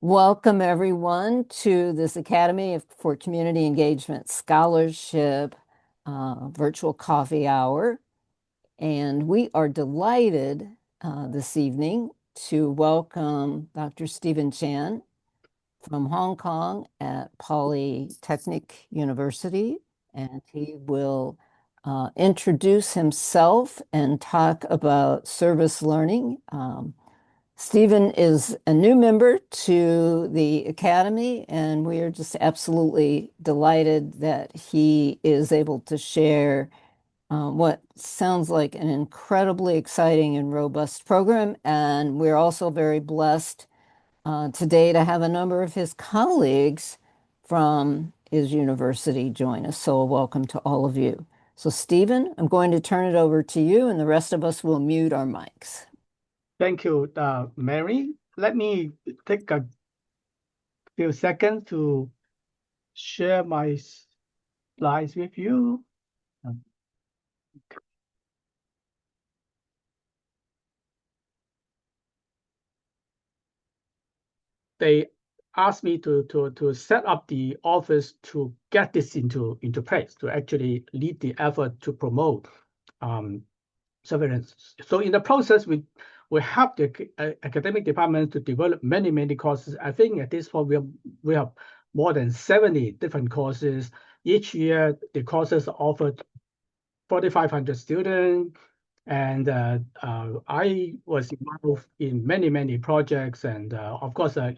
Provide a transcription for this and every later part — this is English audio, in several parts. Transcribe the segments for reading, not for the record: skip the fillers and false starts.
Welcome, everyone, to this Academy for Community Engagement Scholarship virtual coffee hour. And we are delighted this evening to welcome Dr. Stephen Chan from Hong Kong at Polytechnic University. And he will introduce himself and talk about service learning. Stephen is a new member to the Academy, and we are just absolutely delighted that he is able to share what sounds like an incredibly exciting and robust program. And we're also very blessed today to have a number of his colleagues from his university join us. So, welcome to all of you. So, Stephen, I'm going to turn it over to you, and the rest of us will mute our mics. Thank you, Mary. Let me take a few seconds to share my slides with you. They asked me to set up the office to get this into place, to actually lead the effort to promote surveillance. So in the process, we help the academic department to develop many courses. I think at this point we have more than 70 different courses. Each year, the courses are offered 4,500 students. And I was involved in many projects. And of course, I'm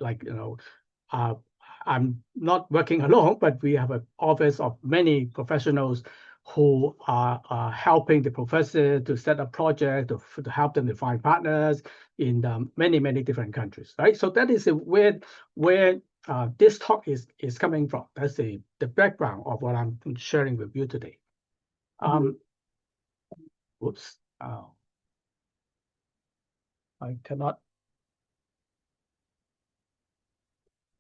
not working alone, but we have an office of many professionals who are helping the professor to set up projects, to help them to find partners in many different countries, right? So that is where this talk is coming from. That's the background of what I'm sharing with you today. Whoops. I cannot.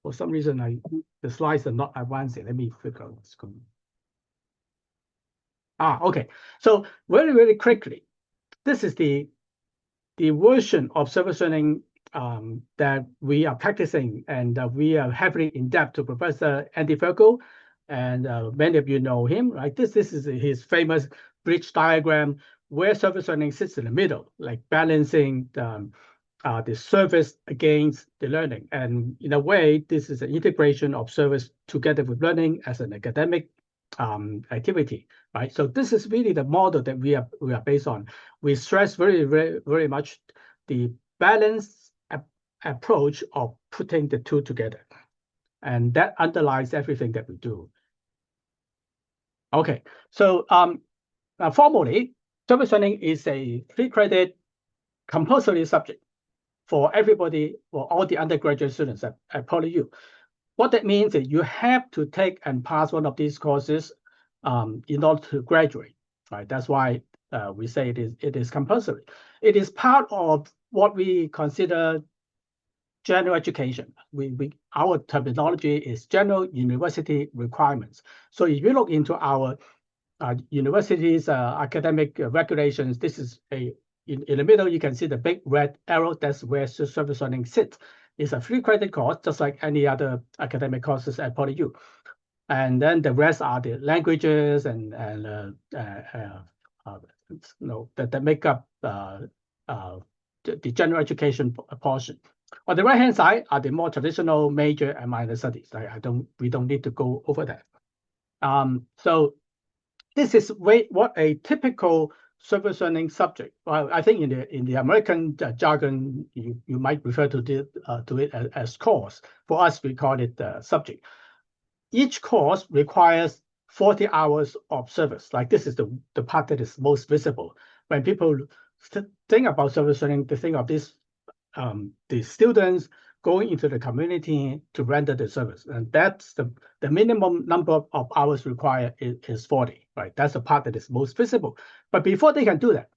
For some reason, the slides are not advancing. Let me figure out what's going on. Okay. So very quickly, this is the version of service learning that we are practicing, and we are heavily indebted to Professor Andy Fergal, and many of you know him, right? This is his famous bridge diagram where service learning sits in the middle, like balancing the service against the learning. And in a way, this is an integration of service together with learning as an academic activity, right? So this is really the model that we are based on. We stress very much the balanced approach of putting the two together, and that underlies everything that we do. Okay, so formally, service learning is a 3-credit compulsory subject for everybody, for all the undergraduate students at PolyU. What that means is you have to take and pass one of these courses in order to graduate, right? That's why we say it is compulsory. It is part of what we consider general education. Our terminology is general university requirements. So if you look into our universities' academic regulations, this is in the middle, you can see the big red arrow. That's where service learning sits. It's a 3-credit course, just like any other academic courses at PolyU. And then the rest are the languages and that make up the general education portion. On the right-hand side are the more traditional major and minor studies. We don't need to go over that. So this is what a typical service learning subject. Well, I think in the American jargon, you might refer to it as course. For us, we call it subject. Each course requires 40 hours of service. Like this is the part that is most visible. When people think about service learning, they think of this the students going into the community to render the service. And that's the minimum number of hours required is 40, right? That's the part that is most visible. But before they can do that,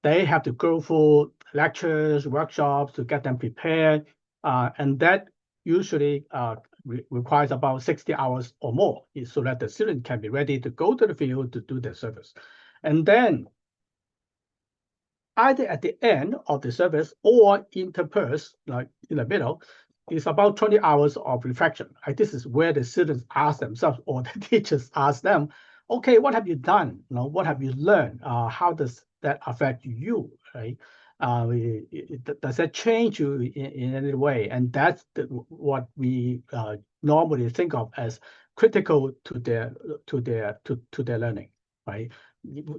they have to go through lectures, workshops to get them prepared. And that usually requires about 60 hours or more so that the student can be ready to go to the field to do their service. And then either at the end of the service or interspersed, like in the middle, is about 20 hours of reflection. Right? This is where the students ask themselves or the teachers ask them, okay, what have you done? What have you learned? How does that affect you? Right? Does that change you in any way? And that's what we normally think of as critical to their learning. Right?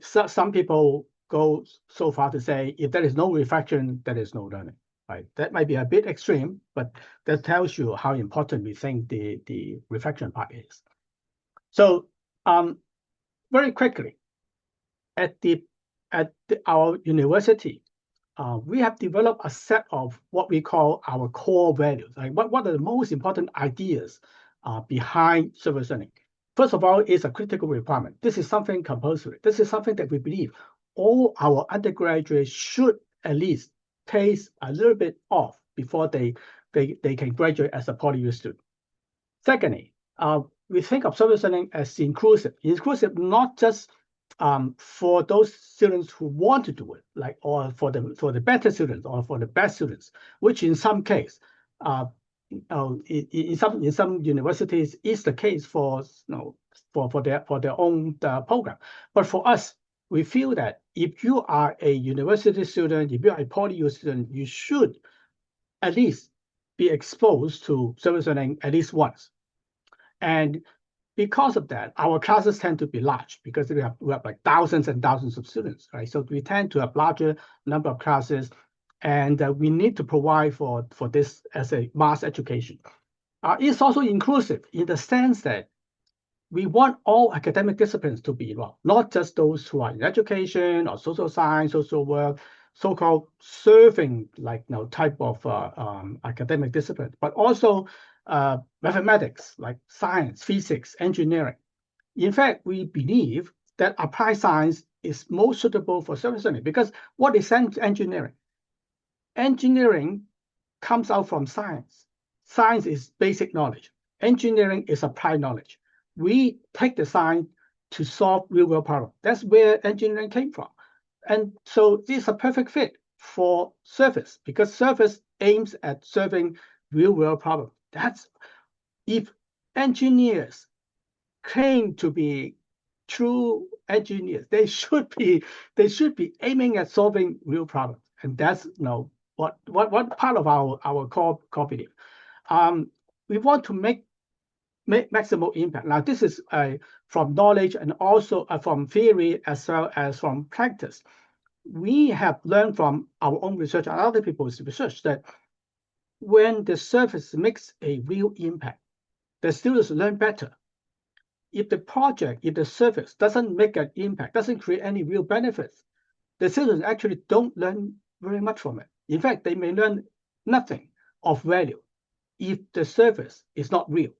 Some people go so far to say, if there is no reflection, there is no learning. Right? That might be a bit extreme, but that tells you how important we think the reflection part is. So very quickly, at our university, we have developed a set of what we call our core values. Like what are the most important ideas behind service learning? First of all, it's a critical requirement. This is something compulsory. This is something that we believe all our undergraduates should at least taste a little bit of before they can graduate as a PolyU student. Secondly, we think of service learning as inclusive. Inclusive not just for those students who want to do it, like or for the better students or for the best students, which in some case, in some universities is the case for for their own program. But for us, we feel that if you are a university student, if you are a PolyU student, you should at least be exposed to service learning at least once. And because of that, our classes tend to be large because we have like thousands and thousands of students, right? So we tend to have larger number of classes, and we need to provide for this as a mass education. It's also inclusive in the sense that we want all academic disciplines to be involved, not just those who are in education or social science, social work, so-called serving like type of academic discipline, but also mathematics, like science, physics, engineering. In fact, we believe that applied science is most suitable for service learning because what is engineering? Engineering comes out from science. Science is basic knowledge. Engineering is applied knowledge. We take the science to solve real-world problems. That's where engineering came from. And so it's a perfect fit for service because service aims at solving real-world problems. That's if engineers claim to be true engineers, they should be aiming at solving real problems. And that's what part of our core belief. We want to make maximal impact. Now, this is from knowledge and also from theory as well as from practice. We have learned from our own research and other people's research that when the service makes a real impact, the students learn better. If the project, if the service doesn't make an impact, doesn't create any real benefits, the students actually don't learn very much from it. In fact, they may learn nothing of value if the service is not real.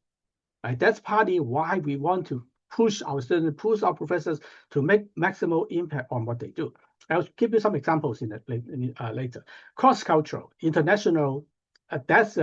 Right? That's partly why we want to push our students, push our professors to make maximal impact on what they do. I'll give you some examples later. Cross-cultural, international, that's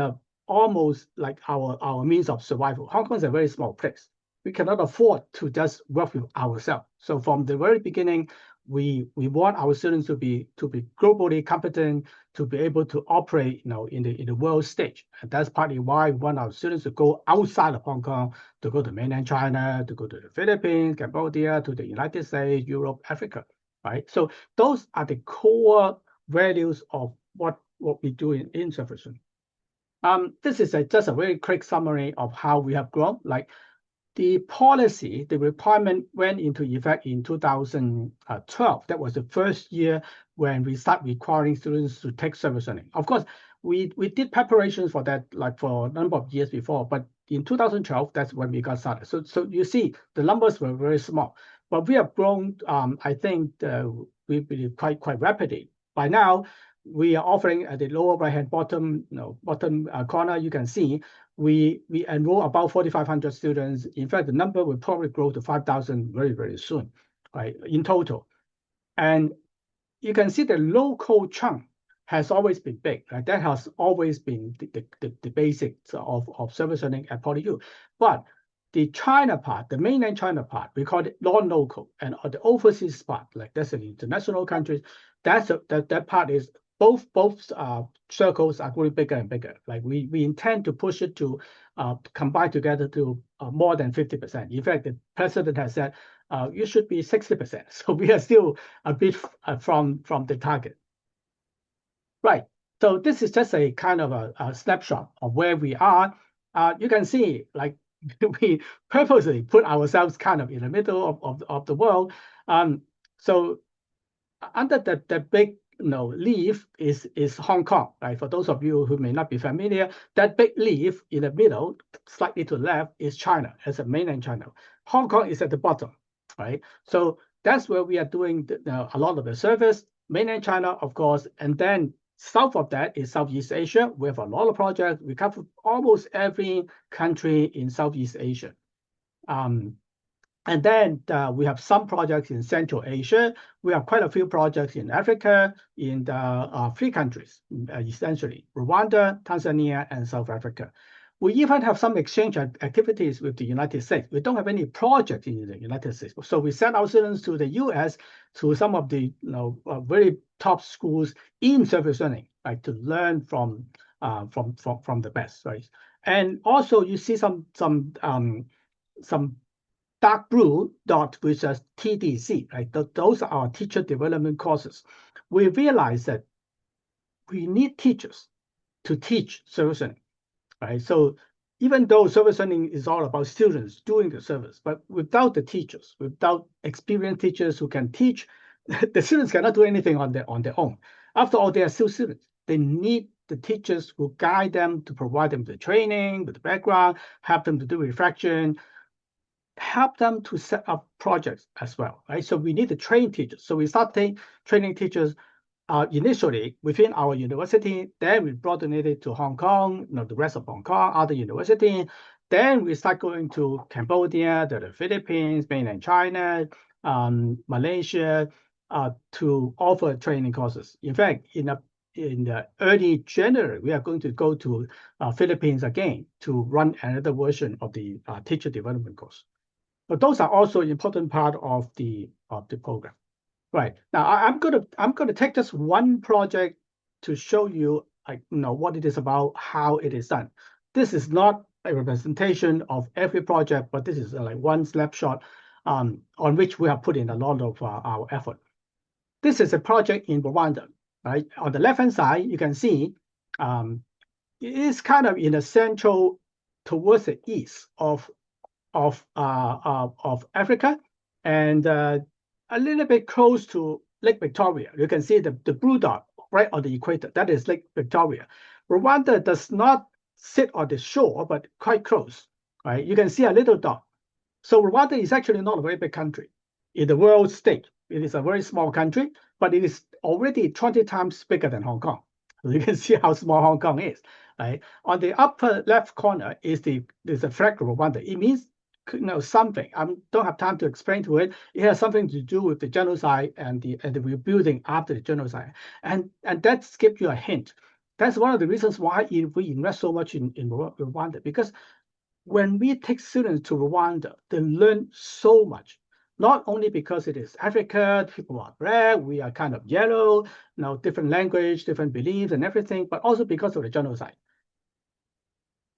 almost like our means of survival. Hong Kong is a very small place. We cannot afford to just work with ourselves. So from the very beginning, we want our students to be globally competent, to be able to operate in the world stage. And that's partly why we want our students to go outside of Hong Kong, to go to mainland China, to go to the Philippines, Cambodia, to the United States, Europe, Africa, right? So those are the core values of what we do in service learning. This is just a very quick summary of how we have grown. Like the policy, the requirement went into effect in 2012. That was the first year when we start requiring students to take service learning. Of course, we did preparations for that like for a number of years before, but in 2012, that's when we got started. So you see, the numbers were very small, but we have grown. I think we believe quite rapidly. By now, we are offering at the lower right-hand bottom corner. You can see we enroll about 4,500 students. In fact, the number will probably grow to 5,000 very soon, right? In total, and you can see the local chunk has always been big. Right? That has always been the basics of service learning at PolyU. But the China part, the mainland China part, we call it non-local, and the overseas part, like that's an international countries, that part is both circles are growing bigger and bigger. Like we intend to push it to combine together to more than 50%. In fact, the president has said you should be 60%. So we are still a bit from the target. Right. So this is just a kind of a snapshot of where we are. You can see, like, we purposely put ourselves kind of in the middle of the world. So under the big leaf is Hong Kong, right? For those of you who may not be familiar, that big leaf in the middle, slightly to the left, is China, as a mainland China. Hong Kong is at the bottom, right? So that's where we are doing a lot of the service. Mainland China, of course, and then south of that is Southeast Asia. We have a lot of projects. We cover almost every country in Southeast Asia. And then we have some projects in Central Asia. We have quite a few projects in Africa, in the 3 countries, essentially, Rwanda, Tanzania, and South Africa. We even have some exchange activities with the United States. We don't have any project in the United States. So we send our students to the US, to some of the very top schools in service learning, right, to learn from the best, right? And also you see some dark blue dot, which is TDC, right? Those are our teacher development courses. We realize that we need teachers to teach service learning, right? So even though service learning is all about students doing the service, but without the teachers, without experienced teachers who can teach, the students cannot do anything on their own. After all, they are still students. They need the teachers who guide them, to provide them the training, with the background, help them to do reflection, help them to set up projects as well, right? So we need to train teachers. So we start training teachers initially within our university. Then we broaden it to Hong Kong, the rest of Hong Kong, other universities. Then we start going to Cambodia, the Philippines, Mainland China, Malaysia, to offer training courses. In fact, in the early January, we are going to go to Philippines again to run another version of the teacher development course. But those are also important part of the program. Right. Now I'm gonna take just one project to show you what it is about, how it is done. This is not a representation of every project, but this is like one snapshot on which we have put in a lot of our effort. This is a project in Rwanda, right? On the left-hand side, you can see it is kind of in the central towards the east of Africa, and a little bit close to Lake Victoria. You can see the blue dot right on the equator. That is Lake Victoria. Rwanda does not sit on the shore, but quite close, right? You can see a little dot. So Rwanda is actually not a very big country in the world stage. It is a very small country, but it is already 20 times bigger than Hong Kong. So you can see how small Hong Kong is, right? On the upper left corner is the flag of Rwanda. It means something. I don't have time to explain to it. It has something to do with the genocide and the rebuilding after the genocide, and that gives you a hint. That's one of the reasons why we invest so much in Rwanda, because when we take students to Rwanda, they learn so much. Not only because it is Africa, people are black, we are kind of yellow, different language, different beliefs and everything, but also because of the genocide.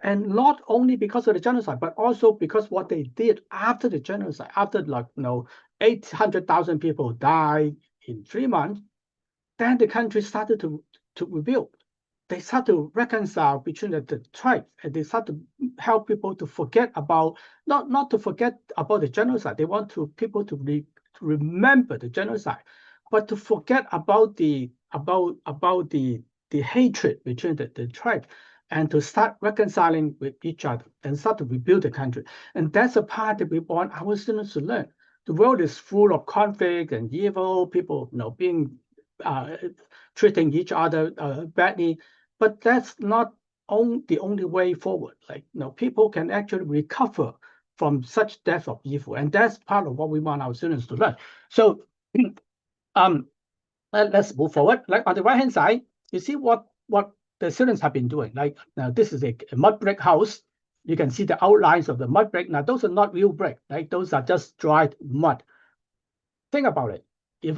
And not only because of the genocide, but also because what they did after the genocide, after 800,000 people died in 3 months, then the country started to rebuild. They start to reconcile between the tribes, and they start to help people to forget about, not to forget about the genocide. They want people to remember the genocide, but to forget about the hatred between the tribes, and to start reconciling with each other and start to rebuild the country. And that's a part that we want our students to learn. The world is full of conflict and evil, people being treating each other badly, but that's not the only way forward. People can actually recover from such depth of evil, and that's part of what we want our students to learn. So let's move forward. Like on the right hand side, you see what the students have been doing. Like now, this is a mud brick house. You can see the outlines of the mud brick. Now, those are not real brick, right? Those are just dried mud. Think about it. If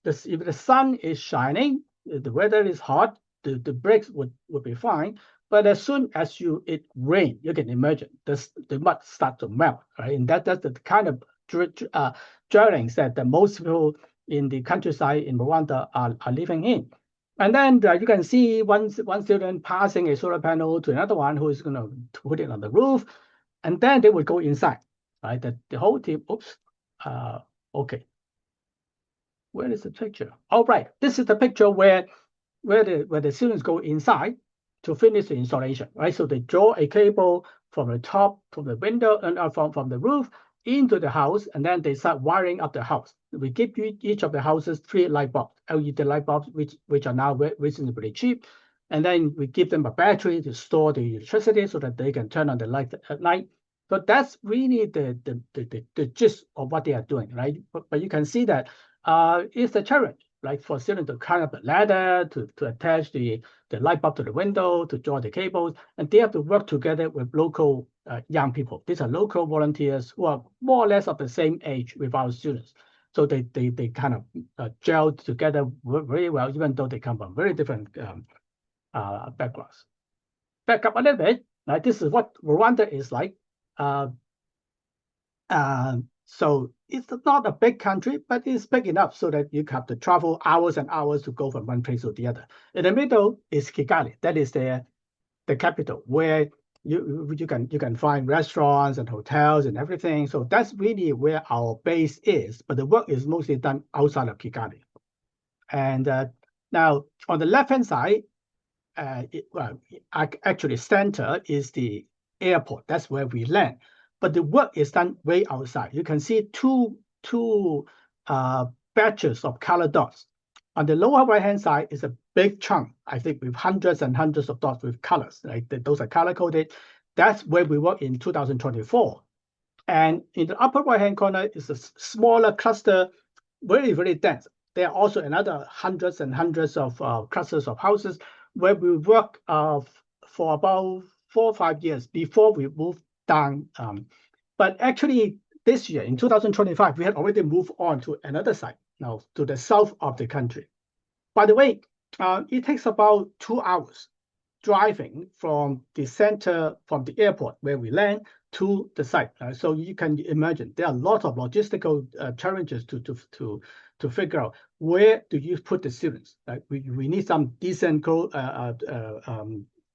the sun is shining, the weather is hot, the bricks would be fine. But as soon as it rain, you can imagine the mud start to melt, right? And that's the kind of dwellings that the most people in the countryside in Rwanda are living in. And then you can see one student passing a solar panel to another one who is going to put it on the roof, and then they would go inside, right? The whole team. Oops. Okay. Where is the picture? Oh, right. This is the picture where the students go inside to finish the installation, right? So they draw a cable from the top, from the window, and from the roof into the house, and then they start wiring up the house. We give each of the houses 3 light bulbs, LED light bulbs, which are now reasonably cheap, and then we give them a battery to store the electricity so that they can turn on the light at night. So that's really the gist of what they are doing, right? But you can see that it's a challenge, like for students to climb up a ladder, to attach the light bulb to the window, to draw the cables, and they have to work together with local young people. These are local volunteers who are more or less of the same age with our students. So they kind of gel together very well, even though they come from very different backgrounds. Back up a little bit, right? This is what Rwanda is like. So it's not a big country, but it's big enough so that you have to travel hours and hours to go from one place to the other. In the middle is Kigali. That is the capital where you can find restaurants and hotels and everything. So that's really where our base is. But the work is mostly done outside of Kigali. And now on the left-hand side, actually center is the airport. That's where we land. But the work is done way outside. You can see two batches of colored dots. On the lower right-hand side is a big chunk, I think, with hundreds and hundreds of dots with colors. Right? Those are color-coded. That's where we work in 2024. And in the upper right-hand corner is a smaller cluster, very, very dense. There are also another hundreds and hundreds of clusters of houses where we work for about 4 or 5 years before we moved down. But actually, this year, in 2025, we had already moved on to another site, now to the south of the country. By the way, it takes about 2 hours driving from the center, from the airport where we land to the site. So you can imagine there are a lot of logistical challenges to figure out where do you put the students. We need some decent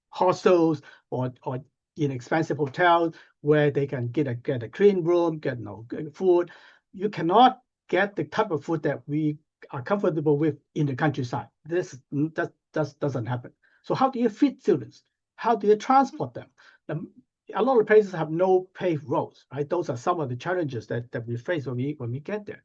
hostels or inexpensive hotels where they can get a clean room, get food. You cannot get the type of food that we are comfortable with in the countryside. That doesn't happen. So how do you feed students? How do you transport them? A lot of places have no paved roads, right? Those are some of the challenges that we face when we get there.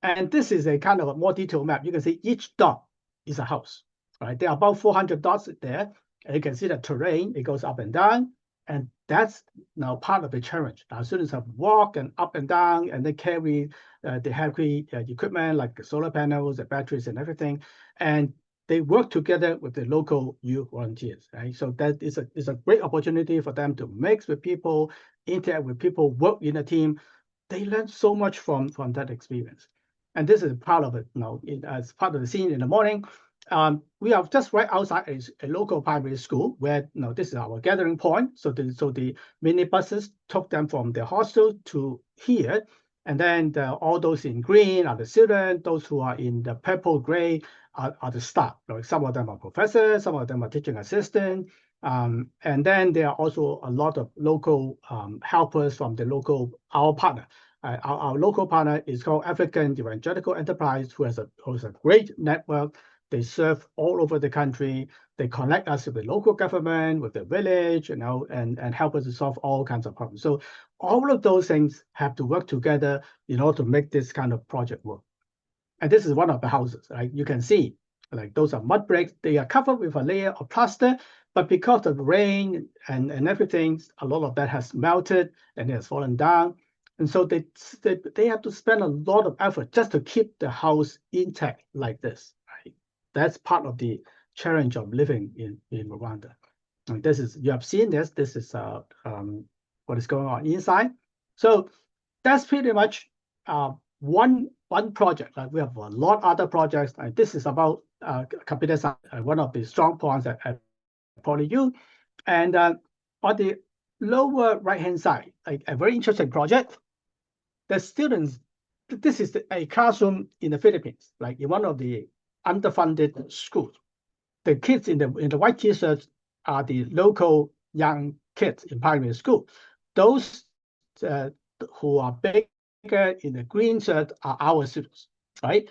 And this is a kind of a more detailed map. You can see each dot is a house, right? There are about 400 dots there. And you can see the terrain, it goes up and down. And that's now part of the challenge. Our students have walk and up and down, and they carry the heavy equipment like the solar panels, the batteries, and everything. And they work together with the local youth volunteers, right? So that is a great opportunity for them to mix with people, interact with people, work in a team. They learn so much from that experience. And this is part of it, as part of the scene in the morning. We are just right outside a local primary school where this is our gathering point. So the minibuses took them from the hostel to here. And then all those in green are the students. Those who are in the purple gray are the staff. Some of them are professors, some of them are teaching assistants. And then there are also a lot of local helpers from our partner. Our local partner is called African Evangelical Enterprise, who has a great network. They serve all over the country. They connect us with the local government, with the village, and help us to solve all kinds of problems. So all of those things have to work together in order to make this kind of project work. And this is one of the houses, right? You can see, like those are mud bricks. They are covered with a layer of plaster, but because of the rain and everything, a lot of that has melted and it has fallen down. And so they have to spend a lot of effort just to keep the house intact like this. Right? That's part of the challenge of living in Rwanda. And you have seen this. This is what is going on inside. So that's pretty much one project. Like we have a lot of other projects. This is about computer science, one of the strong points at PolyU. And on the lower right-hand side, a very interesting project. The students, this is a classroom in the Philippines, like in one of the underfunded schools. The kids in the white t-shirts are the local young kids in primary school. Those who are bigger in the green shirt are our students, right?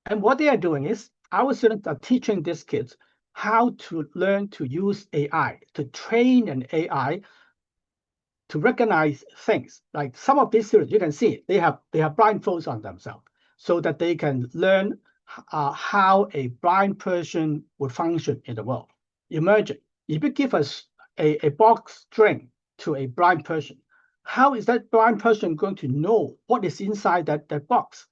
And what they are doing is our students are teaching these kids how to learn to use AI, to train an AI to recognize things. Like some of these students, you can see they have blindfolds on themselves so that they can learn how a blind person would function in the world. Imagine if you give us a box string to a blind person, how is that blind person going to know what is inside that box?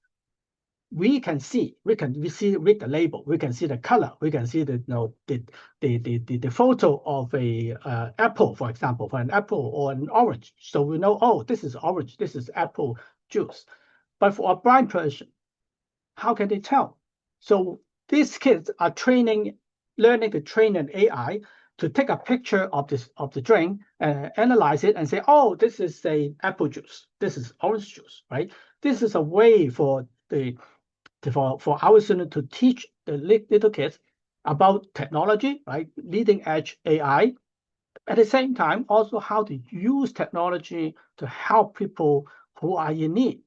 We can see, read the label, we can see the color, we can see the photo of a apple, for example, for an apple or an orange. So we know, oh, this is orange, this is apple juice. But for a blind person, how can they tell? So these kids are learning to train an AI to take a picture of the drink, analyze it, and say, oh, this is a apple juice, this is orange juice, right? This is a way for our students to teach the little kids about technology, right? Leading edge AI. At the same time, also how to use technology to help people who are in need.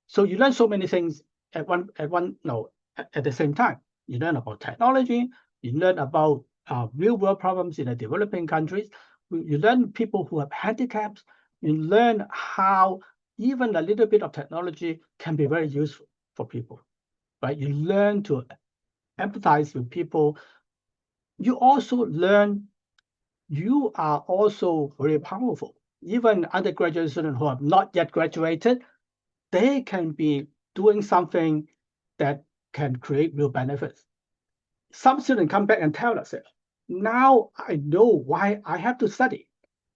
So you learn so many things at the same time. You learn about technology, you learn about real world problems in the developing countries. You learn people who have handicaps. You learn how even a little bit of technology can be very useful for people. Right? You learn to empathize with people. You also learn you are also very powerful. Even undergraduate students who have not yet graduated, they can be doing something that can create real benefits. Some students come back and tell us, now I know why I have to study.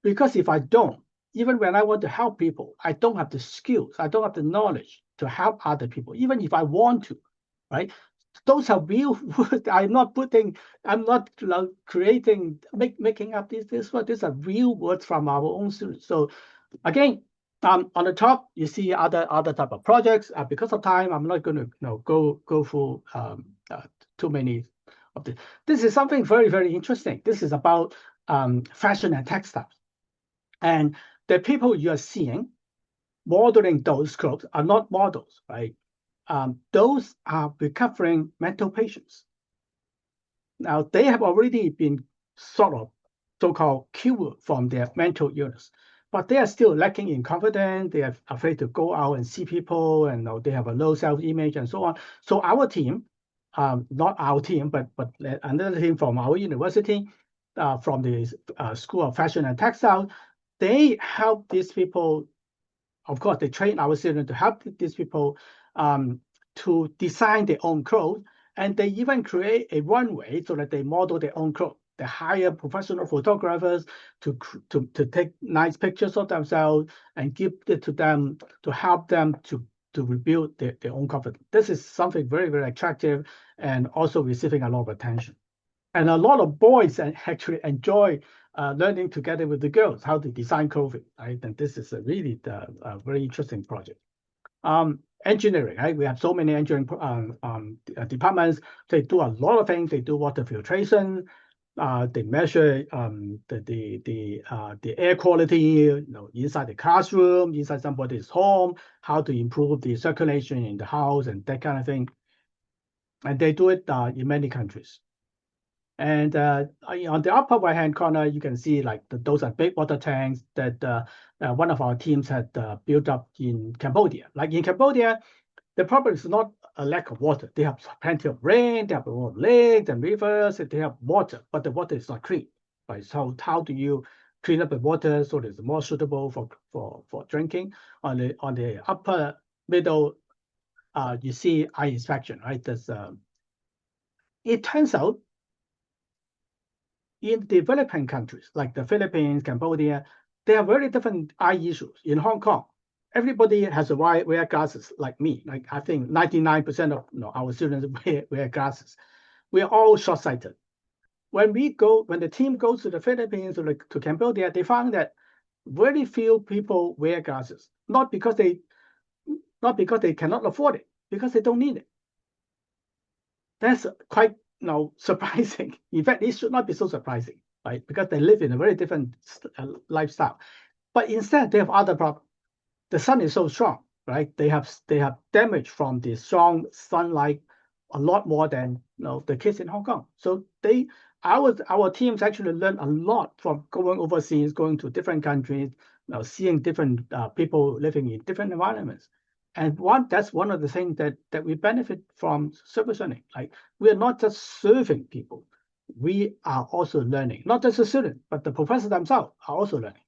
Because if I don't, even when I want to help people, I don't have the skills, I don't have the knowledge to help other people, even if I want to, right? Those are real words. I'm not creating, making up this word. These are real words from our own students. So again, on the top, you see other type of projects. Because of time, I'm not going to go through too many of this. This is something very, very interesting. This is about fashion and textiles. And the people you are seeing modeling those clothes are not models, right? Those are recovering mental patients. Now, they have already been sort of so-called cured from their mental illness, but they are still lacking in confidence. They are afraid to go out and see people, and they have a low self-image and so on. So our team, not our team, but another team from our university, from the School of Fashion and Textile, they help these people. Of course, they train our students to help these people to design their own clothes, and they even create a runway so that they model their own clothes. They hire professional photographers to take nice pictures of themselves and give it to them to help them to rebuild their own confidence. This is something very, very attractive and also receiving a lot of attention. And a lot of boys actually enjoy learning together with the girls how to design clothing. Right? And this is a really very interesting project. Engineering, right? We have so many engineering departments. They do a lot of things. They do water filtration. They measure the air quality, inside the classroom, inside somebody's home, how to improve the circulation in the house and that kind of thing. And they do it in many countries. And on the upper right-hand corner, you can see like those are big water tanks that one of our teams had built up in Cambodia. Like in Cambodia, the problem is not a lack of water. They have plenty of rain, they have a lot of lakes and rivers, and they have water, but the water is not clean. Right? So how do you clean up the water so that it's more suitable for drinking? On the upper middle, you see eye inspection, right? It turns out in developing countries like the Philippines, Cambodia, there are very different eye issues. In Hong Kong, everybody has to wear glasses like me. Like I think 99% of our students wear glasses. we are all short-sighted. When the team goes to the Philippines or to Cambodia, they found that very few people wear glasses, not because they cannot afford it, because they don't need it. That's quite surprising. In fact, it should not be so surprising, right? Because they live in a very different lifestyle. But instead, they have other problems. The sun is so strong, right? They have damage from the strong sunlight a lot more than the kids in Hong Kong. So our teams actually learn a lot from going overseas, going to different countries, seeing different people living in different environments. And that's one of the things that we benefit from service learning. Like, we are not just serving people, we are also learning. Not just the student, but the professors themselves are also learning.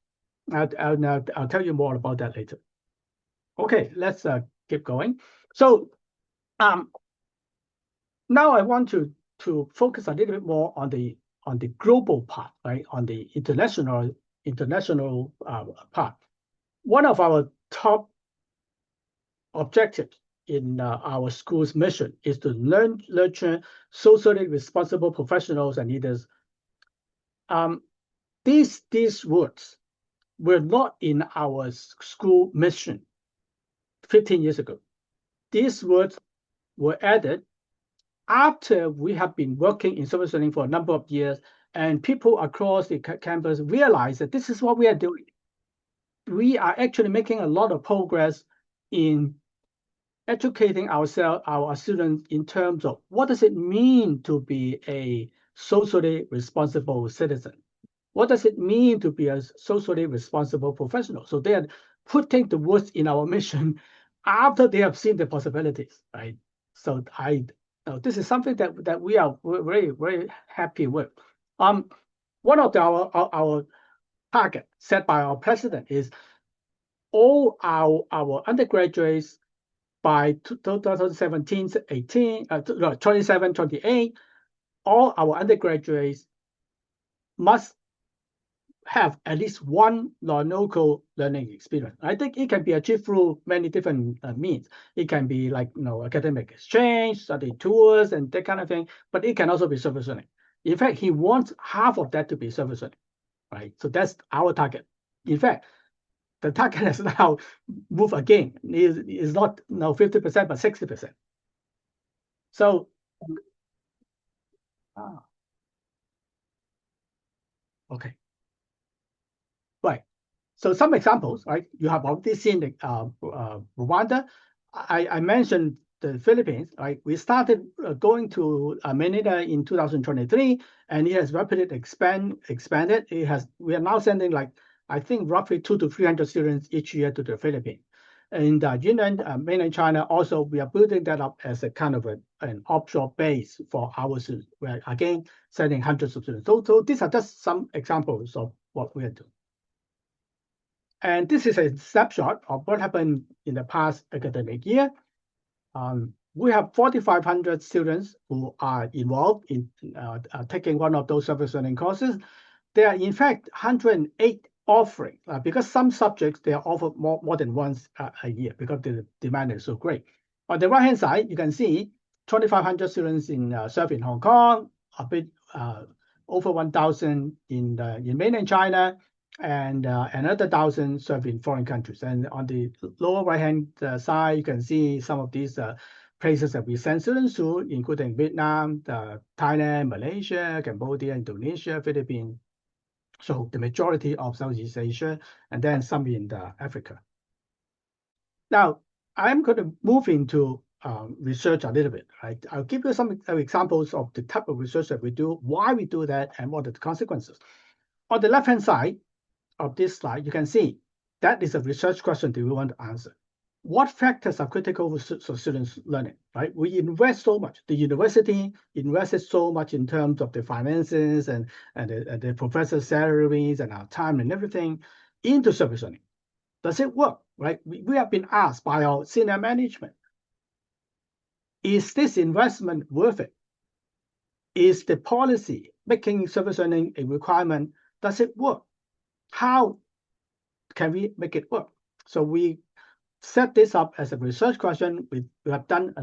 I'll tell you more about that later. Okay, let's keep going. So now I want to focus a little bit more on the global part, right? On the international part. One of our top objectives in our school's mission is to nurture socially responsible professionals and leaders. These words were not in our school mission 15 years ago. These words were added after we have been working in service learning for a number of years, and people across the campus realize that this is what we are doing. We are actually making a lot of progress in educating our students in terms of what does it mean to be a socially responsible citizen? What does it mean to be a socially responsible professional? So they are putting the words in our mission after they have seen the possibilities, right? So this is something that we are very, very happy with. One of our target set by our president is all our undergraduates by 2017, 18, 27, 28, all our undergraduates must have at least one non-local learning experience. I think it can be achieved through many different means. It can be like academic exchange, study tours, and that kind of thing. But it can also be service learning. In fact, he wants half of that to be service learning, right? So that's our target. In fact, the target has now moved again. It's not 50%, but 60%. So, okay. Right. So some examples, right? You have already seen the Rwanda. I mentioned the Philippines, right? We started going to Manila in 2023, and it has rapidly expanded. We are now sending I think roughly 200 to 300 students each year to the Philippines. And mainland China, also we are building that up as a kind of an offshore base for our students. We're again sending hundreds of students. So these are just some examples of what we are doing. And this is a snapshot of what happened in the past academic year. We have 4,500 students who are involved in taking one of those service learning courses. There are, in fact, 108 offering because some subjects they are offered more than once a year because the demand is so great. On the right-hand side, you can see 2,500 students serve in Hong Kong, a bit over 1,000 in mainland China, and another 1,000 served in foreign countries. And on the lower right-hand side, you can see some of these places that we send students to, including Vietnam, Thailand, Malaysia, Cambodia, Indonesia, Philippines. So the majority of Southeast Asia, and then some in Africa. Now, I'm going to move into research a little bit, right? I'll give you some examples of the type of research that we do, why we do that, and what are the consequences. On the left-hand side of this slide, you can see that is a research question that we want to answer. What factors are critical for students' learning, right? We invest so much. The university invested so much in terms of the finances and the professor salaries and our time and everything into service learning. Does it work, right? We have been asked by our senior management, is this investment worth it? Is the policy making service learning a requirement? Does it work? How can we make it work? So we set this up as a research question. We have done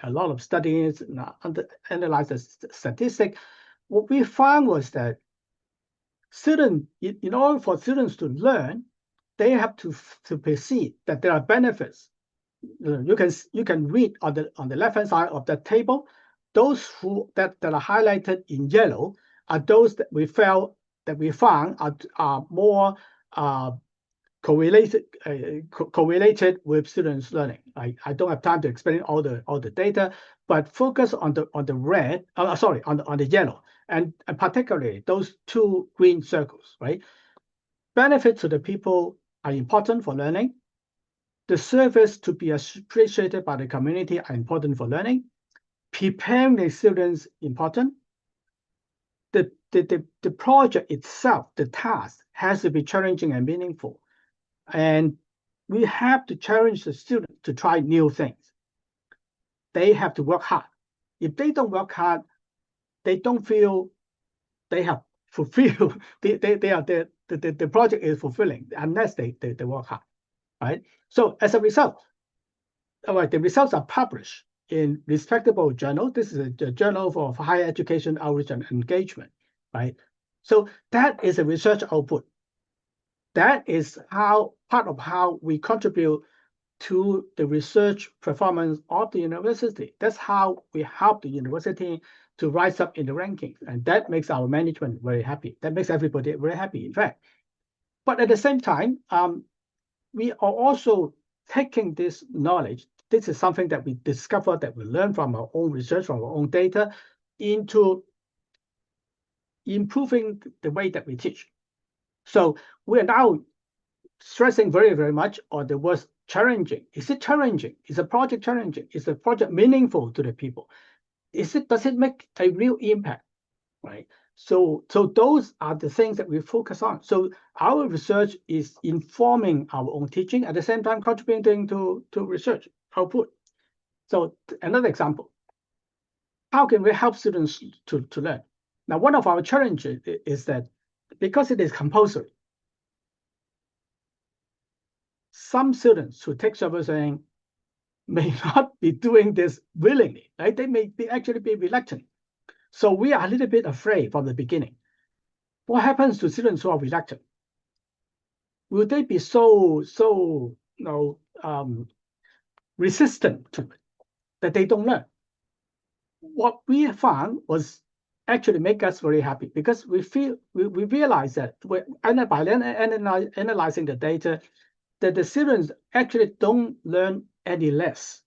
a lot of studies and analyzed the statistic. What we found was that in order for students to learn, they have to perceive that there are benefits. You can read on the left hand side of that table. Those that are highlighted in yellow are those that we found are more correlated with students' learning. I don't have time to explain all the data, but focus on the red. Sorry, on the yellow, and particularly those two green circles. Right, benefits to the people are important for learning. The service to be appreciated by the community are important for learning. Preparing the students important. The project itself, the task, has to be challenging and meaningful. And we have to challenge the students to try new things. They have to work hard. If they don't work hard, they don't feel they have fulfilled. The project is fulfilling unless they work hard, right? So as a result, the results are published in respectable journal. This is a journal for higher education outreach and engagement, right? So that is a research output. That is part of how we contribute to the research performance of the university. That's how we help the university to rise up in the rankings. And that makes our management very happy. That makes everybody very happy, in fact. But at the same time, we are also taking this knowledge. This is something that we discovered, that we learned from our own research, from our own data, into improving the way that we teach. So we are now stressing very, very much on the word challenging. Is it challenging? Is the project challenging? Is the project meaningful to the people? Does it make a real impact? Right. So those are the things that we focus on. So our research is informing our own teaching, at the same time contributing to research output. So another example, how can we help students to learn? Now, one of our challenges is that because it is compulsory, some students who take servicing may not be doing this willingly, right? They may actually be reluctant. So we are a little bit afraid from the beginning. What happens to students who are reluctant? Will they be so resistant to it that they don't learn? What we found was actually make us very happy, because we realize that by analyzing the data, that the students actually don't learn any less.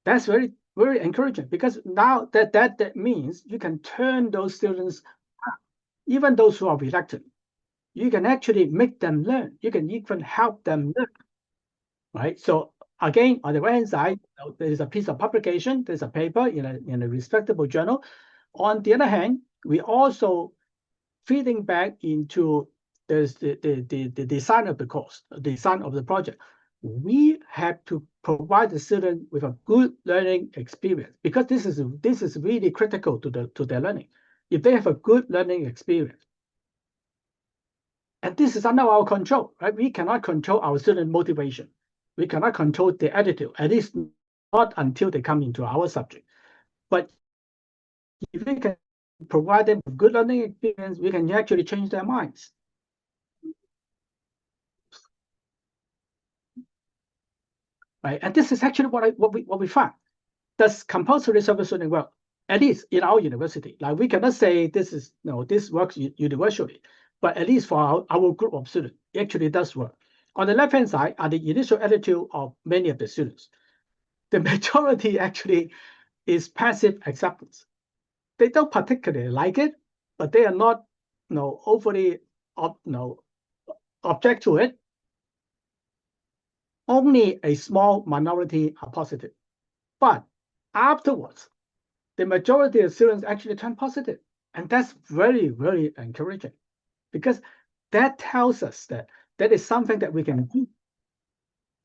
That's very, very encouraging, because now that means you can turn those students, even those who are reluctant, you can actually make them learn. You can even help them learn, right? So again, on the right hand side, there is a piece of publication, there's a paper in a respectable journal. On the other hand, we also feeding back into the design of the course, the design of the project. We have to provide the student with a good learning experience, because this is really critical to their learning. If they have a good learning experience, and this is under our control, right? We cannot control our student motivation. We cannot control the attitude, at least not until they come into our subject. But if we can provide them with good learning experience, we can actually change their minds. Right? And this is actually what we found. Does compulsory service learning work? At least in our university. Like, we cannot say this works universally, but at least for our group of students, it actually does work. On the left-hand side are the initial attitude of many of the students. The majority actually is passive acceptance. They don't particularly like it, but they are not overly object to it. Only a small minority are positive. But afterwards, the majority of students actually turn positive. And that's very, very encouraging, because that tells us that that is something that we can do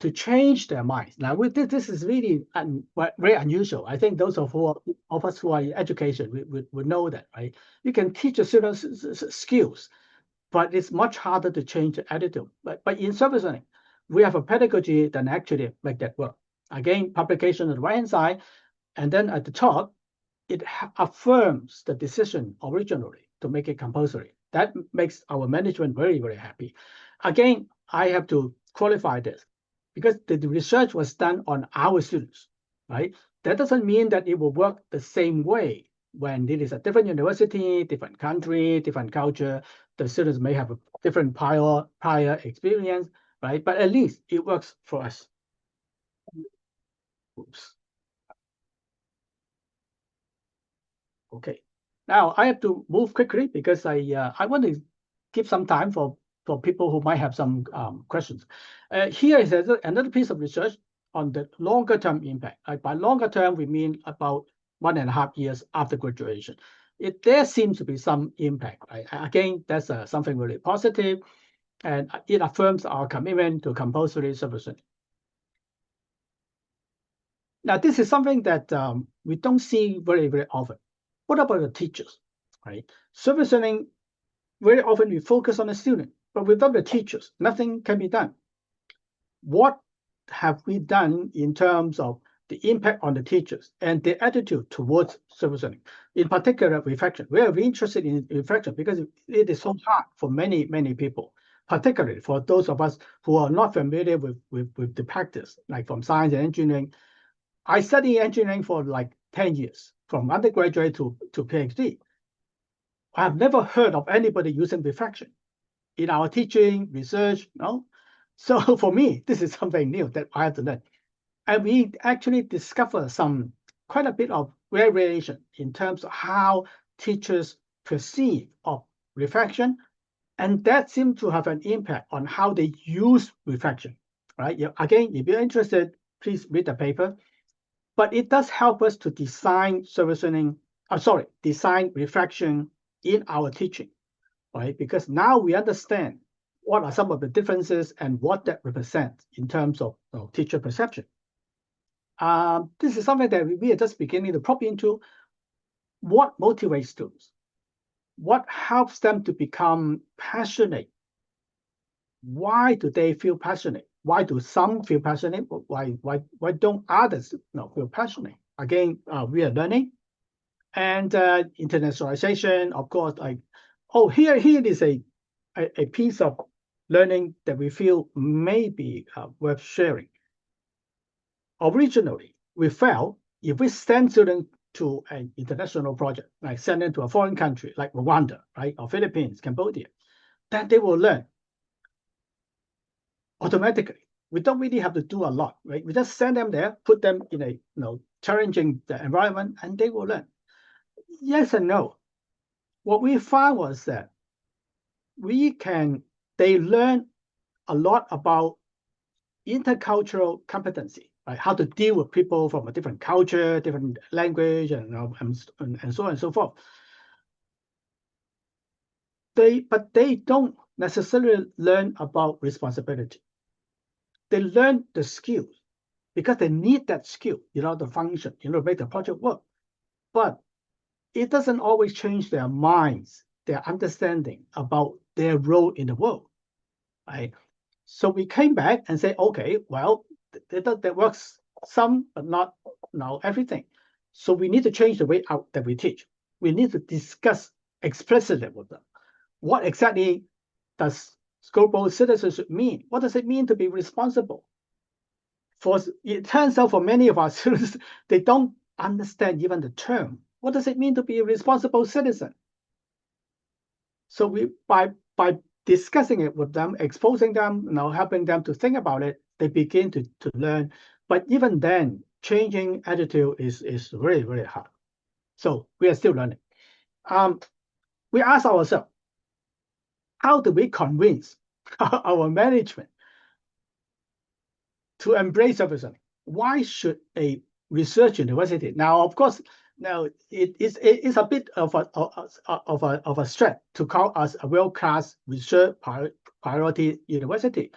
to change their minds. Now, this is really very unusual. I think those of us who are in education would know that, right? You can teach the students skills, but it's much harder to change the attitude. But in service learning, we have a pedagogy that actually make that work. Again, publication on the right-hand side, and then at the top, it affirms the decision originally to make it compulsory. That makes our management very, very happy. Again, I have to qualify this because the research was done on our students, right? That doesn't mean that it will work the same way when it is a different university, different country, different culture. The students may have a different prior experience, right? But at least it works for us. Oops. Okay. Now I have to move quickly because I want to give some time for people who might have some questions. Here is another piece of research on the longer term impact. By longer term, we mean about 1.5 years after graduation. There seems to be some impact. Right? Again, that's something really positive, and it affirms our commitment to compulsory service. Now, this is something that we don't see very, very often. What about the teachers, right? Service learning, very often we focus on the student, but without the teachers, nothing can be done. What have we done in terms of the impact on the teachers and their attitude towards service learning? In particular, reflection. We are interested in reflection because it is so hard for many, many people, particularly for those of us who are not familiar with the practice, like from science and engineering. I studied engineering for like 10 years, from undergraduate to PhD. I've never heard of anybody using reflection in our teaching, research, no? So for me, this is something new that I have to learn. And we actually discover quite a bit of variation in terms of how teachers perceive of reflection. And that seems to have an impact on how they use reflection, right? Again, if you're interested, please read the paper. But it does help us to design design reflection in our teaching, right? Because now we understand what are some of the differences and what that represents in terms of teacher perception. This is something that we are just beginning to probe into. What motivates students? What helps them to become passionate? Why do they feel passionate? Why do some feel passionate? Why don't others feel passionate? Again, we are learning, and internationalization. Of course, here is a piece of learning that we feel may be worth sharing. Originally, we felt if we send students to an international project, like send them to a foreign country like Rwanda, right, or Philippines, Cambodia, then they will learn automatically. We don't really have to do a lot, right? We just send them there, put them in a challenging environment, and they will learn. Yes and no. What we found was that they learn a lot about intercultural competency, right? How to deal with people from a different culture, different language, and so on and so forth. But they don't necessarily learn about responsibility. They learn the skills because they need that skill, the function, to make the project work. But it doesn't always change their minds, their understanding about their role in the world, right? So we came back and said, okay, well, that works some, but not everything. So we need to change the way out that we teach. We need to discuss explicitly with them. What exactly does global citizenship mean? What does it mean to be responsible? It turns out for many of our students, they don't understand even the term. What does it mean to be a responsible citizen? So by discussing it with them, exposing them, helping them to think about it, they begin to learn. But even then, changing attitude is very, very hard. So we are still learning. We ask ourselves, how do we convince our management to embrace service learning? Why should a research university? Now, of course, it's a bit of a stretch to call us a world-class research priority university.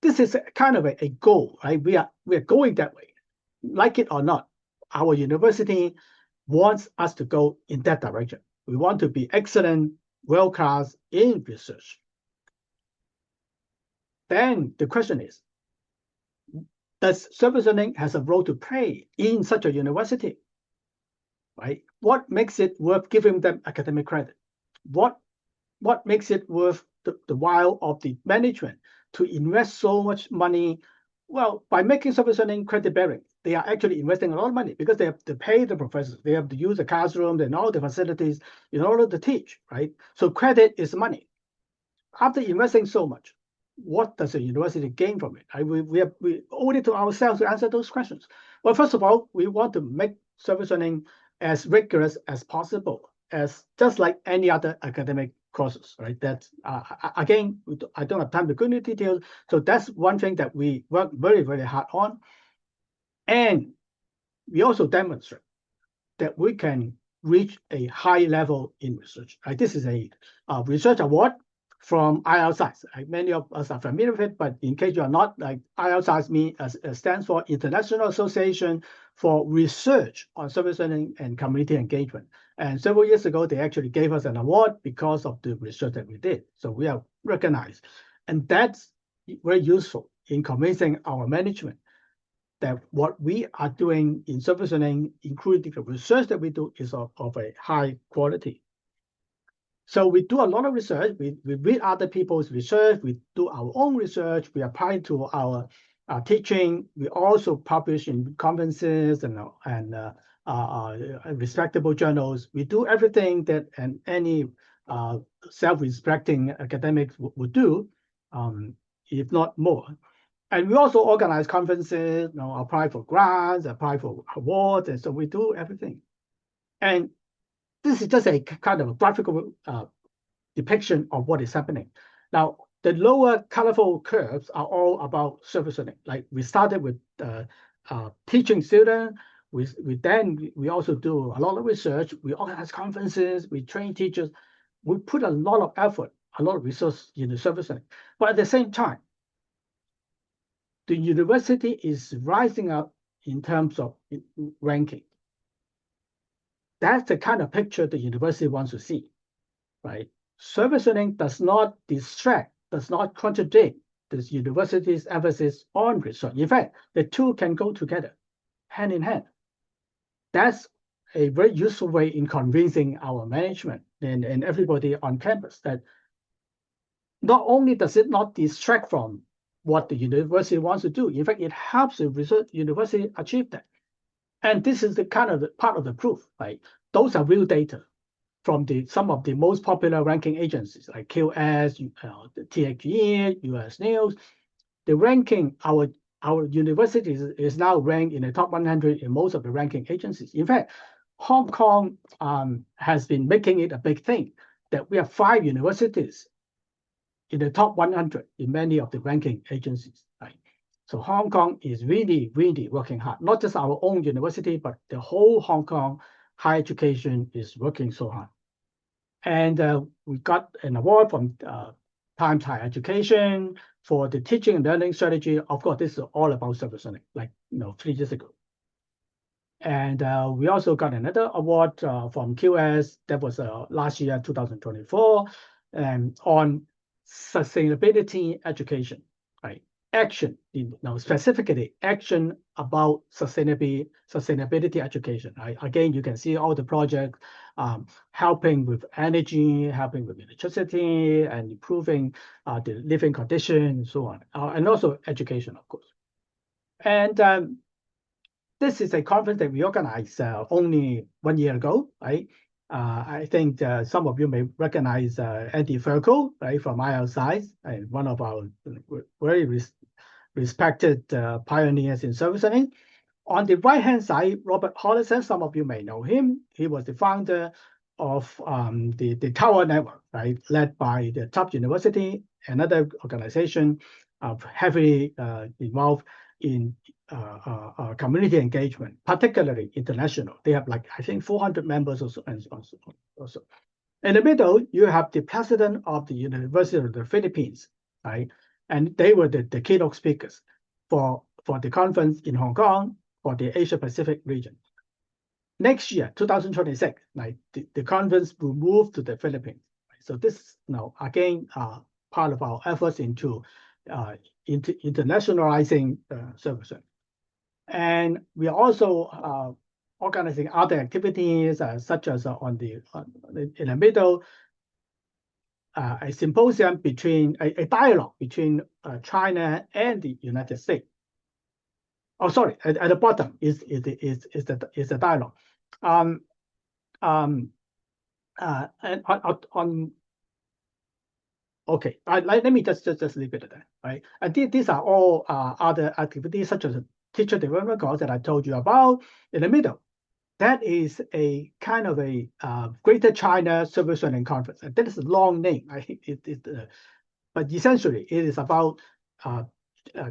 This is kind of a goal, right? We are going that way, like it or not. Our university wants us to go in that direction. We want to be excellent, world-class in research. then the question is, does service learning has a role to play in such a university? Right? What makes it worth giving them academic credit? What makes it worth the while of the management to invest so much money? Well, by making service learning credit bearing, they are actually investing a lot of money because they have to pay the professors, they have to use the classrooms and all the facilities in order to teach, right? So credit is money. After investing so much, what does a university gain from it? We owe it to ourselves to answer those questions. Well, first of all, we want to make service learning as rigorous as possible, as just like any other academic courses, right? That's again, I don't have time to go into details. So that's one thing that we work very, very hard on. And we also demonstrate that we can reach a high level in research. Right? This is a research award from IELTS. Many of us are familiar with it, but in case you are not, like IELTS stands for International Association for Research on Service Learning and Community Engagement. And several years ago, they actually gave us an award because of the research that we did. So we are recognized. And that's very useful in convincing our management that what we are doing in service learning, including the research that we do, is of a high quality. So we do a lot of research. We read other people's research. We do our own research. We apply to our teaching. We also publish in conferences and respectable journals. We do everything that any self-respecting academics would do, if not more. And we also organize conferences, apply for grants, apply for awards, and so we do everything. And this is just a kind of a graphical depiction of what is happening. Now, the lower colorful curves are all about service learning. Like we started with teaching students. We also do a lot of research. We organize conferences. We train teachers. We put a lot of effort, a lot of resources into service learning. But at the same time, the university is rising up in terms of ranking. That's the kind of picture the university wants to see, right? Service learning does not distract, does not contradict this university's emphasis on research. In fact, the two can go together, hand in hand. That's a very useful way in convincing our management and everybody on campus that not only does it not distract from what the university wants to do, in fact, it helps the research university achieve that. And this is the kind of part of the proof, right? Those are real data from some of the most popular ranking agencies like QS, the THE, US News. The ranking, our university is now ranked in the top 100 in most of the ranking agencies. In fact, Hong Kong has been making it a big thing that we have 5 universities in the top 100 in many of the ranking agencies. Right? So Hong Kong is really, really working hard. Not just our own university, but the whole Hong Kong higher education is working so hard. And we got an award from Times Higher Education for the teaching and learning strategy. Of course, this is all about service learning, like 3 years ago. And we also got another award from QS that was last year, 2024, on sustainability education, right? Action, specifically action about sustainability education. Right? Again, you can see all the projects helping with energy, helping with electricity, and improving the living conditions, and so on, and also education, of course. And this is a conference that we organized only 1 year ago, right? I think some of you may recognize Andy Ferkel, right, from IELTS, and one of our very respected pioneers in service learning. On the right-hand side, Robert Hollison, some of you may know him. He was the founder of the Tower Network, right, led by the Tufts University, another organization heavily involved in community engagement, particularly international. They have I think 400 members or so, and so. In the middle, you have the president of the University of the Philippines, right? And they were the keynote speakers for the conference in Hong Kong for the Asia Pacific region. Next year, 2026, the conference will move to the Philippines. So this, again, part of our efforts into internationalizing services. And we are also organizing other activities such as in the middle, a symposium between a dialogue between China and the United States. Oh, sorry, at the bottom is the dialogue. And okay, let me just leave it at that, right? And these are all other activities such as teacher development course that I told you about in the middle. That is a kind of a Greater China Service Learning Conference. And that is a long name. But essentially, it is about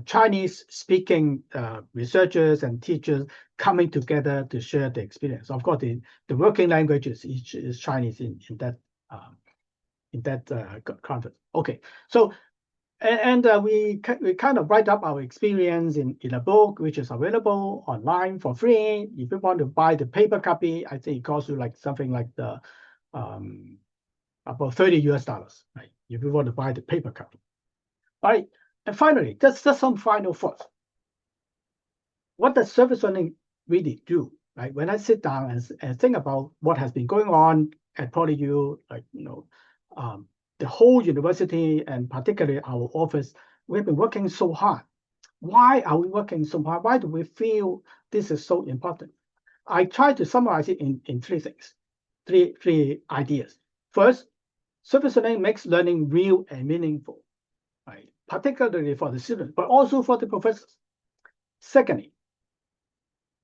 Chinese-speaking researchers and teachers coming together to share the experience. Of course, the working language is Chinese in that conference. Okay, so we kind of write up our experience in a book, which is available online for free. If you want to buy the paper copy, I think it costs you like something like about $30, right? If you want to buy the paper copy. All right, and finally, just some final thoughts. What does service learning really do, right? When I sit down and think about what has been going on at PolyU, like the whole university and particularly our office, we've been working so hard. Why are we working so hard? Why do we feel this is so important? I try to summarize it in three things, three ideas. First, service learning makes learning real and meaningful, right? Particularly for the students, but also for the professors. Secondly,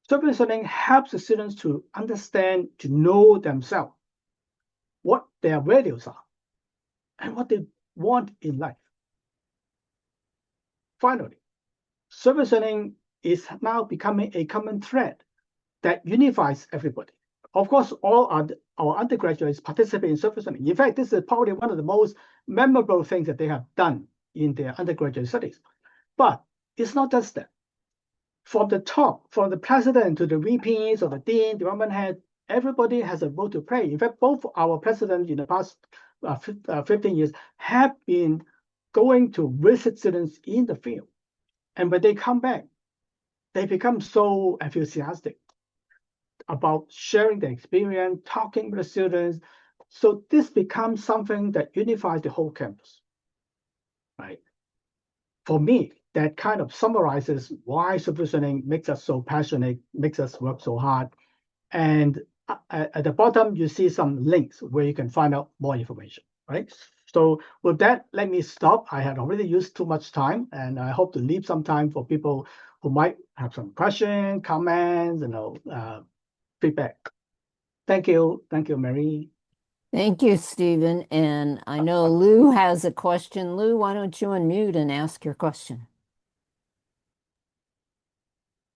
service learning helps the students to understand, to know themselves, what their values are, and what they want in life. Finally, service learning is now becoming a common thread that unifies everybody. Of course, all our undergraduates participate in service learning. In fact, this is probably one of the most memorable things that they have done in their undergraduate studies. But it's not just that. From the top, from the president to the VPs or the dean, department head, everybody has a role to play. In fact, both our presidents in the past 15 years have been going to visit students in the field. And when they come back, they become so enthusiastic about sharing their experience, talking with the students. So this becomes something that unifies the whole campus, right? For me, that kind of summarizes why service learning makes us so passionate, makes us work so hard. And at the bottom, you see some links where you can find out more information, right? So with that, let me stop. I had already used too much time, and I hope to leave some time for people who might have some questions, comments, feedback. Thank you. Thank you, Mary. Thank you, Stephen. And I know Lou has a question. Lou, why don't you unmute and ask your question?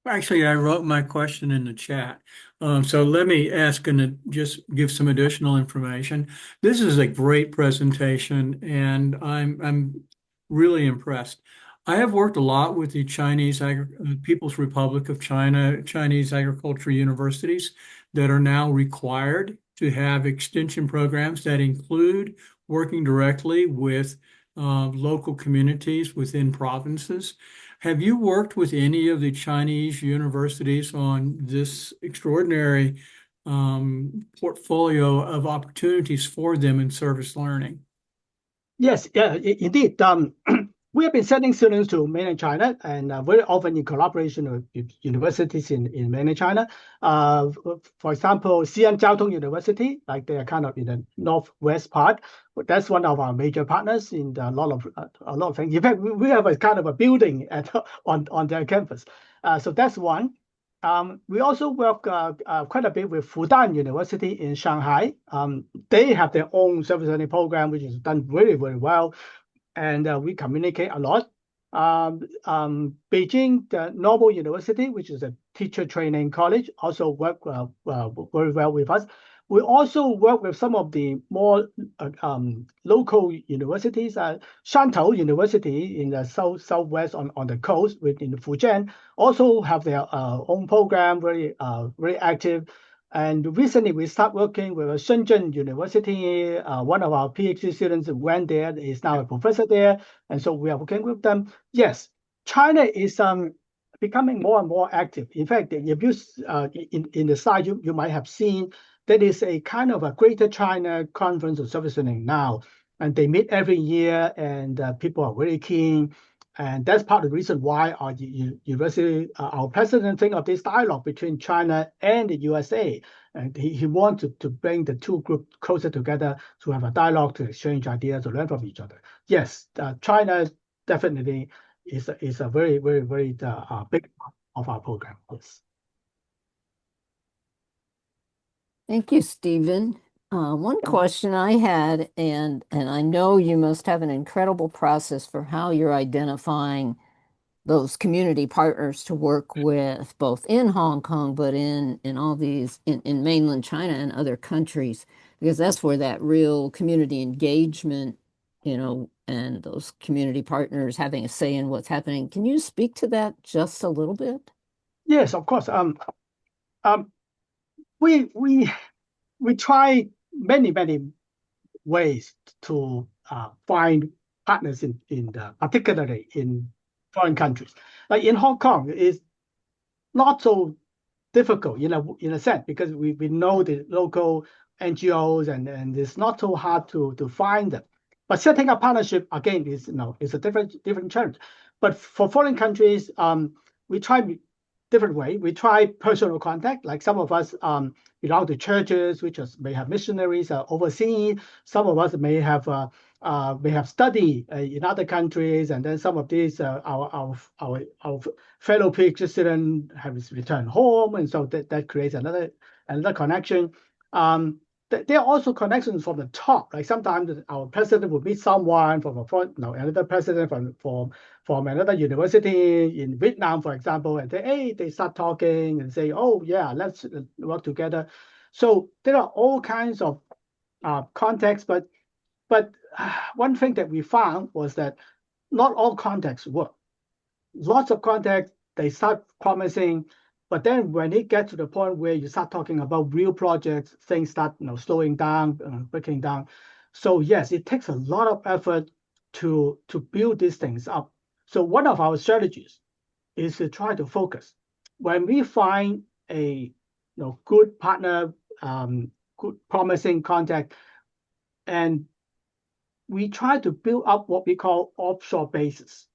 Actually, I wrote my question in the chat. So let me ask and just give some additional information. This is a great presentation, and I'm really impressed. I have worked a lot with the People's Republic of China, Chinese agriculture universities that are now required to have extension programs that include working directly with local communities within provinces. Have you worked with any of the Chinese universities on this extraordinary portfolio of opportunities for them in service learning? Yes, yeah, indeed. We have been sending students to mainland China, and very often in collaboration with universities in mainland China. For example, Xi'an Jiaotong University, like they are kind of in the northwest part. That's one of our major partners in a lot of things. In fact, we have a kind of a building on their campus. So that's one. We also work quite a bit with Fudan University in Shanghai. They have their own service learning program, which is done very, very well. And we communicate a lot. Beijing, the Normal University, which is a teacher training college, also work very well with us. We also work with some of the more local universities. Shantou University in the southwest on the coast, in Fujian, also have their own program, very active. And recently, we start working with a Shenzhen University. One of our PhD students went there, is now a professor there. And so we are working with them. Yes, China is becoming more and more active. In fact, if you in the slide, you might have seen there is a kind of a Greater China Conference of Service Learning now. And they meet every year, and people are very keen. And that's part of the reason why our university, our president think of this dialogue between China and the USA. And he wants to bring the two groups closer together to have a dialogue, to exchange ideas, to learn from each other. Yes, China definitely is a very, very, very big part of our program. Yes. Thank you, Stephen. One question I had, and I know you must have an incredible process for how you're identifying those community partners to work with, both in Hong Kong, but in all these in mainland China and other countries, because that's where that real community engagement, and those community partners having a say in what's happening. Can you speak to that just a little bit? Yes, of course. We try many ways to find partners particularly in foreign countries. Like in Hong Kong, it's not so difficult, in a sense, because we know the local NGOs, and it's not so hard to find them. But setting up partnership again is a different challenge. But for foreign countries, we try different way. We try personal contact, like some of us belong to churches, which may have missionaries overseas. Some of us may have studied in other countries, and then some of these our fellow PhD students have returned home, and so that creates another connection. There are also connections from the top. Like sometimes our president will meet someone from another president from another university in Vietnam, for example, and they start talking and say, oh yeah, let's work together. So there are all kinds of contexts, but one thing that we found was that not all contexts work. Lots of contacts, they start promising, but then when it gets to the point where you start talking about real projects, things start slowing down, breaking down. So yes, it takes a lot of effort to build these things up. So one of our strategies is to try to focus. When we find a good partner, good promising contact, and we try to build up what we call offshore bases.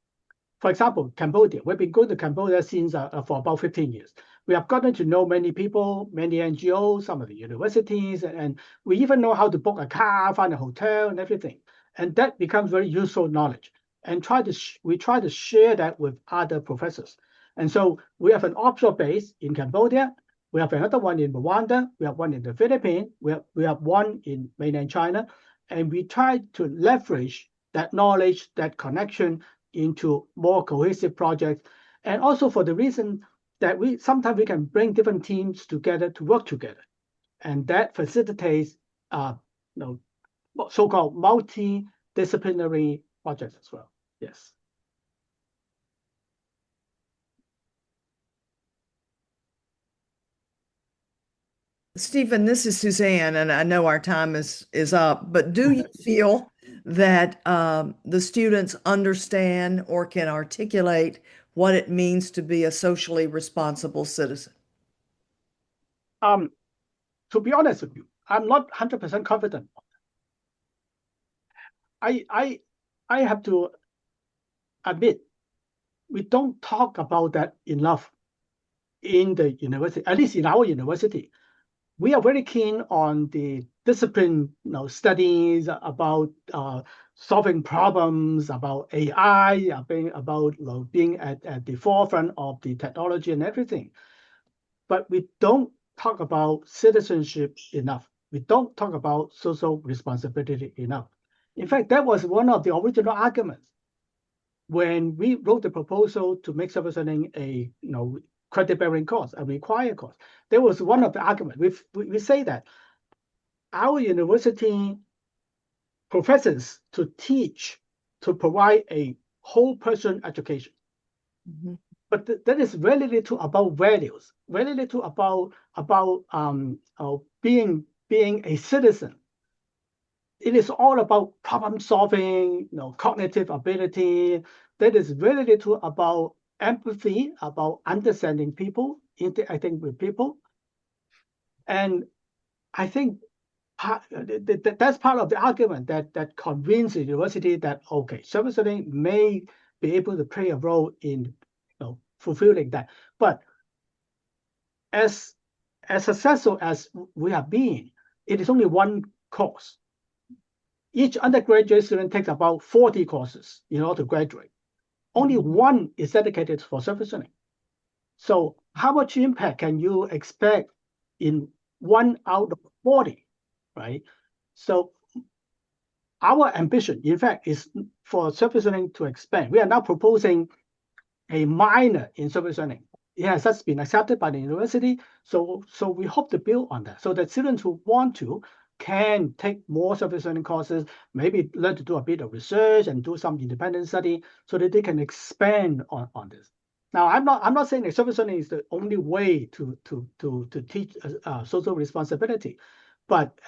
For example, Cambodia. We've been going to Cambodia since for about 15 years. We have gotten to know many people, many NGOs, some of the universities, and we even know how to book a car, find a hotel, and everything. And that becomes very useful knowledge. And we try to share that with other professors. And so we have an offshore base in Cambodia. We have another one in Rwanda. We have one in the Philippines. We have one in mainland China. And we try to leverage that knowledge, that connection into more cohesive projects. And also for the reason that sometimes we can bring different teams together to work together. And that facilitates so-called multidisciplinary projects as well. Yes. Stephen, this is Suzanne, and I know our time is up, but do you feel that the students understand or can articulate what it means to be a socially responsible citizen? To be honest with you, I'm not 100% confident. I have to admit, we don't talk about that enough in the university, at least in our university. We are very keen on the discipline, studies about solving problems, about AI, about being at the forefront of the technology and everything. But we don't talk about citizenship enough. We don't talk about social responsibility enough. In fact, that was one of the original arguments when we wrote the proposal to make service learning a credit-bearing course, a required course. There was one of the arguments. We say that our university professors to teach, to provide a whole person education. Mm-hmm. but that is very little about values, very little about being a citizen. It is all about problem solving, cognitive ability. That is very little about empathy, about understanding people, interacting with people. And I think that's part of the argument that convinced the university that, okay, service learning may be able to play a role in fulfilling that. But as successful as we have been, it is only one course. Each undergraduate student takes about 40 courses in order to graduate. Only one is dedicated for service learning. So how much impact can you expect in 1 out of 40, right? So our ambition, in fact, is for service learning to expand. We are now proposing a minor in service learning. It has just been accepted by the university. So we hope to build on that so that students who want to can take more service learning courses, maybe learn to do a bit of research and do some independent study so that they can expand on this. Now, I'm not saying that service learning is the only way to teach social responsibility, but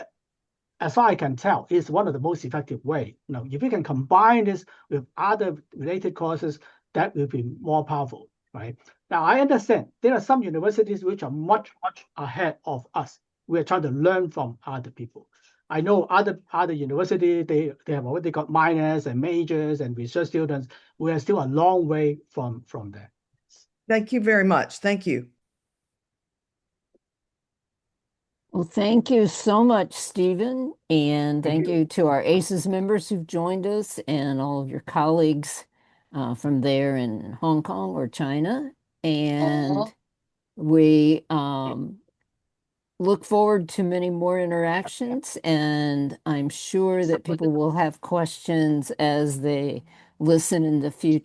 as far as I can tell, it's one of the most effective way. If you can combine this with other related courses, that will be more powerful, right? Now, I understand there are some universities which are much ahead of us. We are trying to learn from other people. I know other universities, they have already got minors and majors and research students. We are still a long way from that. Thank you very much. Thank you. Well, thank you so much, Stephen. And Thank thank you. you to our ACES members who've joined us and all of your colleagues from there in Hong Kong or China. And we look forward to many more interactions. And I'm sure that people will have questions as they listen in the future.